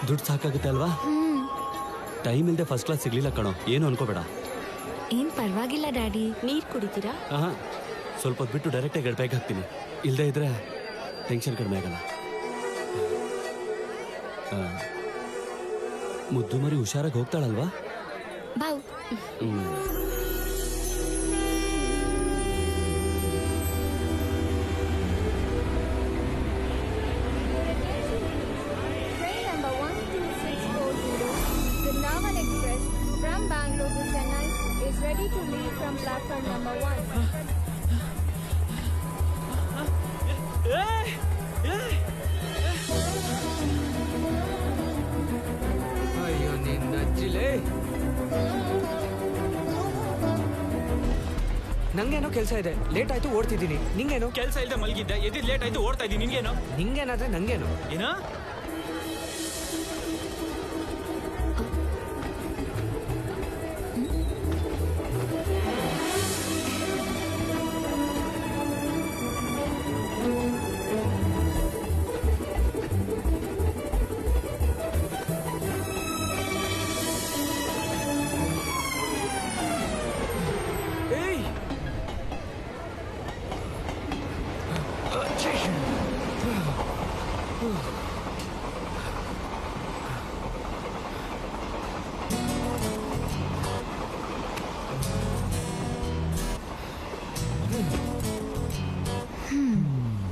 ದುಡ್ಡು ಸಾಕಾಗುತ್ತೆ ಅಲ್ವಾ? ಟೈಮ್ ಇಲ್ಲದೆ ಫಸ್ಟ್ ಕ್ಲಾಸ್ ಸಿಗ್ಲಿಲ್ಲ ಕಣೋ, ಏನು ಅನ್ಕೋಬೇಡ. ಏನ್ ಪರವಾಗಿಲ್ಲ ಡ್ಯಾಡಿ. ನೀರ್ ಕುಡಿತೀರಾ? ಸ್ವಲ್ಪ ಹೊತ್ತು ಬಿಟ್ಟು ಡೈರೆಕ್ಟಾಗಿ ಗಡ್ಬೈಗೆ ಹಾಕ್ತೀನಿ. ಇಲ್ಲದೆ ಇದ್ರೆ ಟೆನ್ಷನ್ ಕಡಿಮೆ ಆಗಲ್ಲ. ಮುದ್ದು ಮರಿ ಹುಷಾರಾಗಿ ಹೋಗ್ತಾಳಲ್ವಾ? ಬಾವ್. Ready to leave from platform number 1. ಅಯ್ಯೋ ನಿನ್ನ ಅಜ್ಜಿಲೇ. ನಂಗೇನೋ ಕೆಲಸ ಇದೆ, ಲೇಟ್ ಆಯ್ತು ಓಡ್ತಿದ್ದೀನಿ. ನಿಂಗೇನು? ಕೆಲಸ ಇಲ್ಲದೆ ಮಲಗಿದ್ದೆ, ಎದ್ದು ಲೇಟ್ ಆಯ್ತು ಓಡ್ತಾ ಇದ್ದೀನಿ. ನಿಂಗೇನು? ನಿಂಗೇನಾದ್ರೆ ನಂಗೇನು? ಏನೋ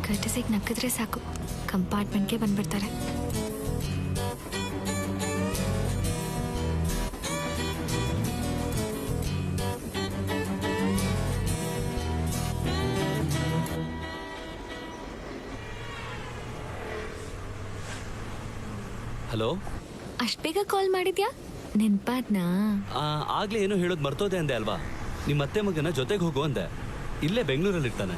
ಕರ್ಟಸಿಗೆ ನಕ್ಕಿದ್ರೆ ಸಾಕು, ಕಂಪಾರ್ಟ್ಮೆಂಟ್ಗೆ ಬಂದ್ಬಿಡ್ತಾರೆ. ಹಲೋ, ಅಷ್ಟ್ ಬೇಗ ಕಾಲ್ ಮಾಡಿದ್ಯಾ? ನೆನ್ಪಾದ್ನಾ? ಆಗ್ಲೇ ಏನೋ ಹೇಳೋದು ಮರ್ತೋದೆ ಅಂದೆ ಅಲ್ವಾ? ನಿಮ್ಮ ಅತ್ತೆ ಮಗನ ಜೊತೆಗೆ ಹೋಗು ಅಂದೆ. ಇಲ್ಲೇ ಬೆಂಗಳೂರಲ್ಲಿ ಇರ್ತಾನೆ.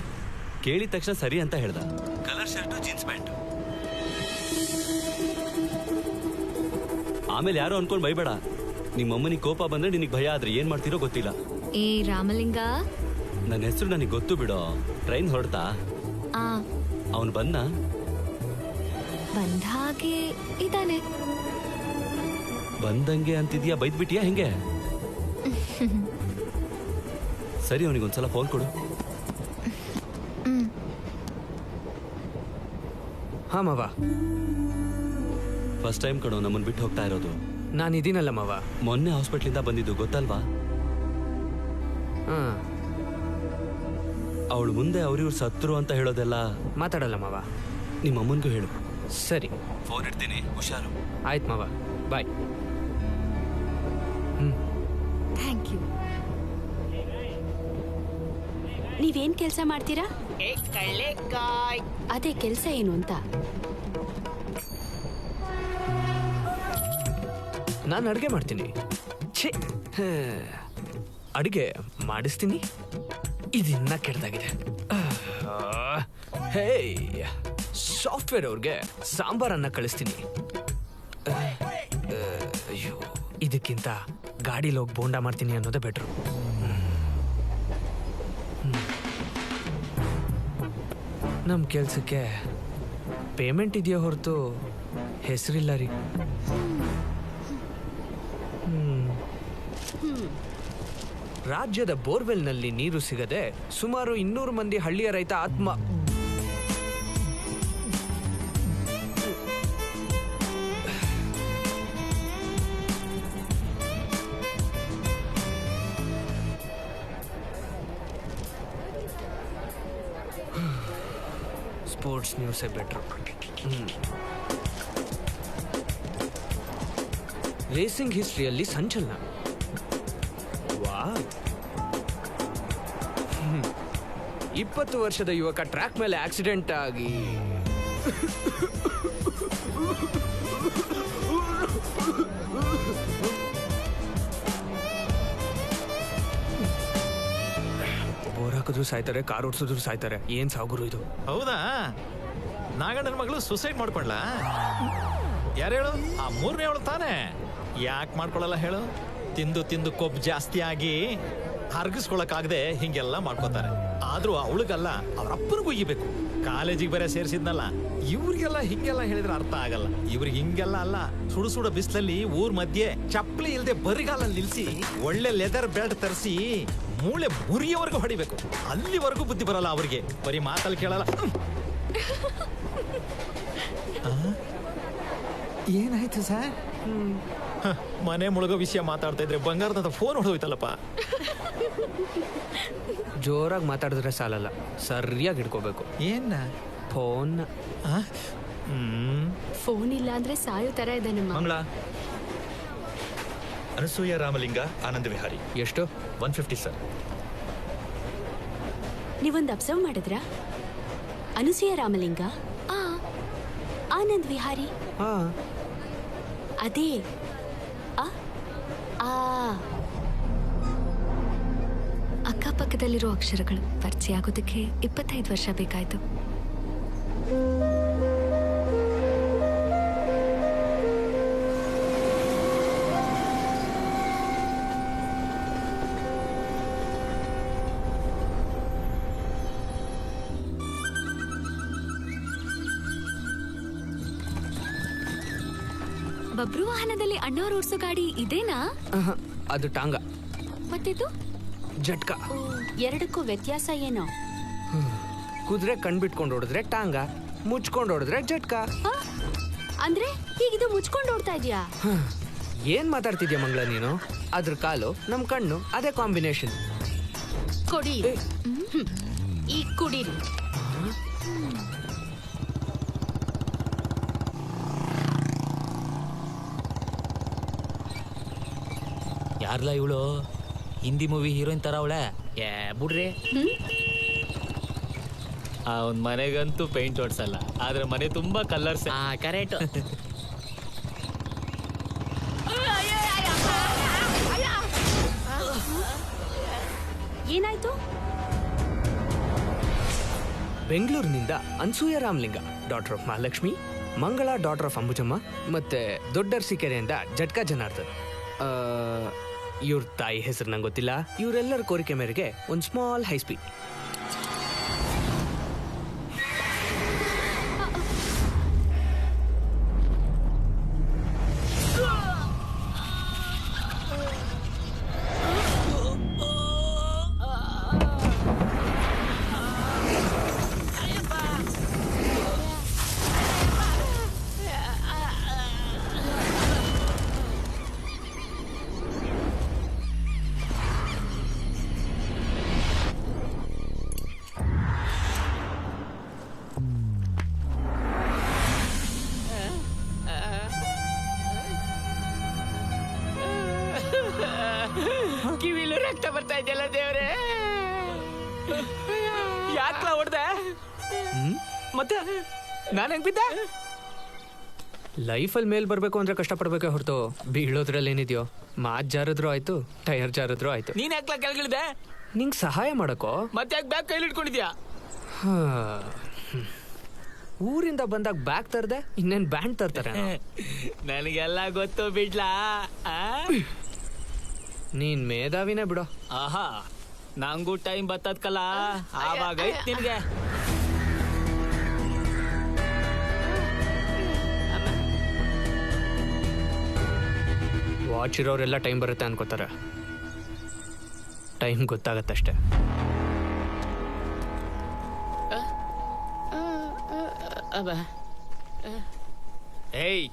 ಕೇಳಿದ ತಕ್ಷಣ ಸರಿ ಅಂತ ಹೇಳ್ದ. Colour shirt, jeans pant. ಆಮೇಲೆ ಯಾರೋ ಅನ್ಕೊಂಡ್ ಬೈಬೇಡ. ನಿಮ್ಮಮ್ಮನಿಗೆ ಕೋಪ ಬಂದ್ರೆ ನಿನಗೆ ಭಯ ಆದ್ರೆ ಏನ್ ಮಾಡ್ತಿರೋ ಗೊತ್ತಿಲ್ಲ. ಏ ರಾಮಲಿಂಗ, ನನ್ನ ಹೆಸರು ನನಗೆ ಗೊತ್ತು ಬಿಡೋ. ಟ್ರೈನ್ ಹೊರಡ್ತಾ? ಅವನು ಬಂದ ಹಾಗೆ ಇದಾನೆ. ಬಂದಂಗೆ ಅಂತಿದ್ಯಾ? ಬೈದ್ಬಿಟ್ಟಿಯಾ ಹೆಂಗೆ? ಸರಿ, ಅವನಿಗೊಂದ್ಸಲ ಫೋನ್ ಕೊಡು. ಹಾ ಮಾವ. ಫಸ್ಟ್ ಟೈಮ್ ಕಣೋ ನಮ್ಮನ್ ಬಿಟ್ಟು ಹೋಗ್ತಾ ಇರೋದು. ನಾನಿದ್ದೀನಲ್ಲ ಮಾವ. ಮೊನ್ನೆ ಹಾಸ್ಪಿಟ್ಲಿಂದ ಬಂದಿದ್ದು ಗೊತ್ತಲ್ವಾ? ಅವಳು ಮುಂದೆ ಅವ್ರಿವ್ರು ಸತ್ರು ಅಂತ ಹೇಳೋದೆಲ್ಲ ಮಾತಾಡಲ್ಲ ಮಾವ. ನಿಮ್ಮ ಅಮ್ಮನ್ಗೂ ಹೇಳು. ಸರಿ, ಫೋನ್ ಇಡ್ತೀನಿ, ಹುಷಾರು. ಆಯ್ತು ಮಾವ, ಬಾಯ್. Thank you. ನೀವೇನ್ ಕೆಲಸ ಮಾಡ್ತೀರಾ? ಅದೇ ಕೆಲಸ ಏನು ಅಂತ? ನಾನು ಅಡುಗೆ ಮಾಡ್ತೀನಿ. ಛೇ, ಅಡುಗೆ ಮಾಡಿಸ್ತೀನಿ. ಇದಿನ್ನ ಕೆಟ್ಟದಾಗಿದೆ. ಹೇ, ಸಾಫ್ಟ್ವೇರ್ ಅವ್ರಿಗೆ ಸಾಂಬಾರನ್ನ ಕಳಿಸ್ತೀನಿ. ಅಯ್ಯೋ, ಇದಕ್ಕಿಂತ ಗಾಡಿಲಿ ಹೋಗಿ ಬೋಂಡ ಮಾಡ್ತೀನಿ ಅನ್ನೋದೇ ಬೆಟ್ರು. ನಮ್ಮ ಕೆಲ್ಸಕ್ಕೆ ಪೇಮೆಂಟ್ ಇದೆಯೋ ಹೊರತು ಹೆಸರಿಲ್ಲ ರೀ. ರಾಜ್ಯದ ಬೋರ್ವೆಲ್ನಲ್ಲಿ ನೀರು ಸಿಗದೆ ಸುಮಾರು 200 ಮಂದಿ ಹಳ್ಳಿಯ ರೈತ ಆತ್ಮ. ಸ್ಪೋರ್ಟ್ಸ್ ನ್ಯೂಸೇ ಬೆಟ್ರು. ರೇಸಿಂಗ್ ಹಿಸ್ಟ್ರಿಯಲ್ಲಿ ಸಂಚಲನ. ವಾ, 20 ವರ್ಷದ ಯುವಕ ಟ್ರ್ಯಾಕ್ ಮೇಲೆ ಆಕ್ಸಿಡೆಂಟ್ ಆಗಿ ಬೋರ್ ಹಾಕಿದ್ರು ಸಾಯ್ತಾರೆ, ಕಾರ್ ಓಡಿಸಿದ್ರು ಸಾಯ್ತಾರೆ. ಏನ್ ಸಾಗುರು ಇದು? ಹೌದಾ? ನಾಗಣ್ಣನ ಮಗಳು ಸುಸೈಡ್ ಮಾಡ್ಕೊಂಡ್ಲ? ಯಾರು ಹೇಳು? ಆ 3ನೇ ಅವಳು ತಾನೆ. ಯಾಕೆ ಮಾಡ್ಕೊಳ್ಳಲ್ಲ ಹೇಳು? ತಿಂದು ತಿಂದು ಕೊಬ್ಬು ಜಾಸ್ತಿ ಆಗಿ ಹರ್ಗಿಸ್ಕೊಳಕ್ಕಾಗದೆ ಹಿಂಗೆಲ್ಲ ಮಾಡ್ಕೋತಾರೆ. ಆದ್ರೂ ಅವಳಿಗಲ್ಲ, ಅವ್ರ ಅಪ್ಪನಿಗೂ ಉಯ್ಯಬೇಕು. ಕಾಲೇಜಿಗೆ ಬೇರೆ ಸೇರಿಸಿದ್ನಲ್ಲ, ಇವ್ರಿಗೆಲ್ಲ ಹಿಂಗೆಲ್ಲ ಹೇಳಿದ್ರೆ ಅರ್ಥ ಆಗಲ್ಲ. ಇವ್ರಿಗೆ ಹಿಂಗೆಲ್ಲ ಅಲ್ಲ, ಸುಡು ಸುಡ ಬಿಸಿಲಲ್ಲಿ ಊರ್ ಮಧ್ಯೆ ಚಪ್ಪಲಿ ಇಲ್ದೆ ಬರಿಗಾಲಲ್ಲಿ ನಿಲ್ಸಿ ಒಳ್ಳೆ ಲೆದರ್ ಬೆಲ್ಟ್ ತರಿಸಿ ಮೂಳೆ ಮುರಿಯವರೆಗೂ ಹೊಡಿಬೇಕು. ಅಲ್ಲಿವರೆಗೂ ಬುದ್ಧಿ ಬರಲ್ಲ ಅವ್ರಿಗೆ, ಬರೀ ಮಾತಲ್ಲಿ ಕೇಳಲ್ಲ. ಏನಾಯ್ತು ಸರ್? ಮನೆ ಮುಳುಗೋ ವಿಷಯ ಮಾತಾಡ್ತಾ ಇದ್ರೆ ಬಂಗಾರದ ಫೋನ್ ಹೊಡೆದೋಯ್ತಲ್ಲಪ್ಪ. ಜೋರಾಗಿ ಮಾತಾಡಿದ್ರೆ ಸಾಲಲ್ಲ, ಸರಿಯಾಗಿ ಹಿಡ್ಕೋಬೇಕು. ಏನ ಫೋನ್? ಫೋನ್ ಇಲ್ಲ ಅಂದ್ರೆ ಸಾಯೋ ತರ ಇದೆ ನಿಮ್ಮ ಮಂಗಳ ಅನಸೂಯ ರಾಮಲಿಂಗ ಆನಂದ ವಿಹಾರಿ. ಎಷ್ಟು? 150 ಸರ್. ನೀವೊಂದು ಅಬ್ಸರ್ವ್ ಮಾಡಿದ್ರಾ? ಅನಸೂಯ ರಾಮಲಿಂಗ, ಆನಂದ್ ವಿಹಾರಿ, ಹಾ ಅದೇ ಅಕ್ಕಪಕ್ಕದಲ್ಲಿರೋ ಅಕ್ಷರಗಳು ಪರಿಚಯ ಆಗೋದಕ್ಕೆ 25 ವರ್ಷ ಬೇಕಾಯ್ತು. ಬಬ್ರು ವಾಹನದಲ್ಲಿ ಅಣ್ಣವ್ರು ಓಡಿಸೋ ಗಾಡಿ ಇದೇನಾ? ಅದು ಟಾಂಗ. ಮತ್ತಿದು ಜಟ್ಕ. ಎರಡಕ್ಕೂ ವ್ಯತ್ಯಾಸ ಏನೋ? ಕುದುರೆ ಕಣ್ಬಿಟ್ಕೊಂಡು ಹೊಡೆದ್ರೆ ಟಾಂಗ, ಮುಚ್ಕೊಂಡು ಹೊಡೆದ್ರೆ ಜಟ್ಕ. ಅಂದ್ರೆ ಹೀಗಿದು ಮುಚ್ಕೊಂಡು ಓಡ್ತಾ ಇದೆಯಾ? ಏನ್ ಮಾತಾಡ್ತಿದ್ಯಾ ಮಂಗಳ ನೀನು? ಅದ್ರ ಕಾಲು ನಮ್ ಕಣ್ಣು, ಅದೇ ಕಾಂಬಿನೇಷನ್. ಕೊಡಿ, ಈ ಕುಡೀರಿ. ಯಾರ್ಲ ಇವಳು? ಹಿಂದಿ ಮೂವಿ ಹೀರೋಯಿನ್ ತರ ಅವಳೆ. ಏ ಬಿಡ್ರಿ, ಅವ್ನ ಮನೆಗಂತೂ ಪೇಂಟ್ ಹೊಡ್ಸಲ್ಲ, ಆದ್ರೆ ಮನೆ ತುಂಬಾ ಕಲರ್ಸ್. ಕರೆಕ್ಟ್. ಏನಾಯ್ತು? ಬೆಂಗಳೂರಿನಿಂದ ಅನ್ಸೂಯ ರಾಮಲಿಂಗ, ಡಾಟರ್ ಆಫ್ ಮಹಾಲಕ್ಷ್ಮಿ, ಮಂಗಳ ಡಾಟರ್ ಆಫ್ ಅಂಬುಜಮ್ಮ, ಮತ್ತೆ ದೊಡ್ಡರ್ಸಿಕೆರೆಯಿಂದ ಜಟ್ಕಾ ಜನಾರ್ದನ್. ಇವ್ರ ತಾಯಿ ಹೆಸರು ನಂಗೆ ಗೊತ್ತಿಲ್ಲ. ಇವರೆಲ್ಲರ ಕೋರಿಕೆ ಮೇರೆಗೆ ಒಂದು ಸ್ಮಾಲ್ ಹೈ ಸ್ಪೀಡ್. ಕಿವಿಲು ರಕ್ತ ಬರ್ತಾ ಇದೆಯಲ್ಲ ದೇವ್ರೆ, ಯಾಕ್ಲ ಹೊಡ್ದೆ? ಮತ್ತೆ ನಾನು ಹೆಂಗ್ ಬಿದ್ದೆ? ಲೈಫಲ್ಲಿ ಮೇಲ್ ಬರ್ಬೇಕು ಅಂದ್ರೆ ಕಷ್ಟಪಡ್ಬೇಕೆ ಹೊರತು ಬೀಳೋದ್ರಲ್ಲಿ ಏನಿದೆಯೋ. ಮಾತ್ ಜಾರದ್ರು ಆಯ್ತು, ಟೈರ್ ಜಾರದ್ರು ಆಯ್ತು. ನೀನ್ ಯಾಕ್ಲ ಕೆಳಗಿಳಿದೆ? ನಿಂಗೆ ಸಹಾಯ ಮಾಡಕೋ. ಮತ್ತೆ ಯಾಕೆ ಬ್ಯಾಗ್ ಕೈಲಿ ಇಟ್ಕೊಂಡಿದ್ಯಾ? ಊರಿಂದ ಬಂದಾಗ ಬ್ಯಾಗ್ ತರ್ದೆ, ಇನ್ನೇನ್ ಬ್ಯಾಂಡ್ ತರ್ತಾರೆ. ನನಗೆಲ್ಲ ಗೊತ್ತು ಬಿಡ್ಲಾ. ನೀನ್ ಮೇಧಾವಿನೇ ಬಿಡೋ. ಆಹಾ, ನಂಗೂ ಟೈಮ್ ಬತ್ತದ್ಕಲ್ಲ, ಆವಾಗ ಐತ್ ನಿನ್ಗೆ. ವಾಚ್ ಇರೋರೆಲ್ಲ ಟೈಮ್ ಬರುತ್ತೆ ಅನ್ಕೋತಾರೆ. ಟೈಮ್ ಗೊತ್ತಾಗತ್ತಷ್ಟೇ. ಏಯ್,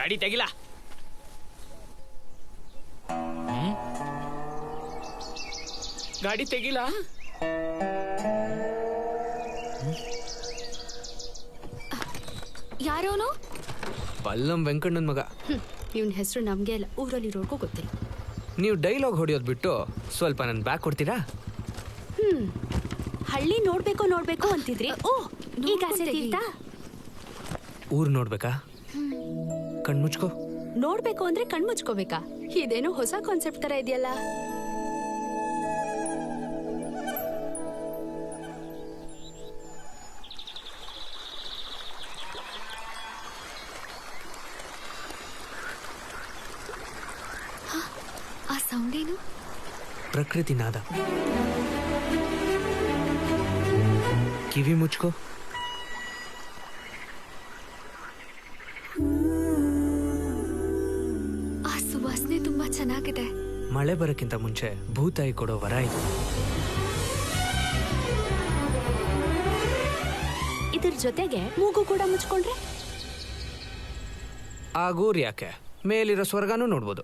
ಗಾಡಿ ತೆಗಿಲ. ಗಾಡಿ ತೆಗಿಲ. ಯಾರೋನು? ಪಲ್ಲಂ ವೆಂಕಣ್ಣನ ಮಗ. ಇವನ್ ಹೆಸರು ನಮ್ಗೆ ಅಲ್ಲ, ಊರಲ್ಲಿರೋರ್ಗೂ ಗೊತ್ತಿಲ್ಲ. ನೀವು ಡೈಲಾಗ್ ಹೊಡಿಯೋದು ಬಿಟ್ಟು ಸ್ವಲ್ಪ ನನ್ ಬ್ಯಾಗ್ ಕೊಡ್ತೀರಾ? ಹಳ್ಳಿ ನೋಡ್ಬೇಕು ಅಂತಿದ್ರಿ. ಓ, ಈಗ ಆಸೆ ತೀರ್ತಾ? ಊರ್ ನೋಡ್ಬೇಕಾ? ಕಣ್ಮುಚ್ಕೋ. ನೋಡ್ಬೇಕು ಅಂದ್ರೆ ಕಣ್ಮುಚ್ಕೋಬೇಕಾ? ಇದೇನೋ ಹೊಸ ಕಾನ್ಸೆಪ್ಟ್ ತರ ಇದೆಯಲ್ಲ. ಆ ಸೌಂಡ್ ಏನು? ಪ್ರಕೃತಿ ನಾದ. ಕಿವಿ ಮುಚ್ಕೋ. ಆ ಸುವಾಸನೆ ತುಂಬಾ ಚೆನ್ನಾಗಿದೆ. ಮಳೆ ಬರೋಕ್ಕಿಂತ ಮುಂಚೆ ಭೂತಾಯಿ ಕೊಡೋ ವರ ಇದು. ಇದ್ರ ಜೊತೆಗೆ ಮೂಗು ಕೂಡ ಮುಚ್ಕೊಂಡ್ರೆ ಆಗೂರ್ ಯಾಕೆ, ಮೇಲಿರೋ ಸ್ವರ್ಗನೂ ನೋಡ್ಬೋದು.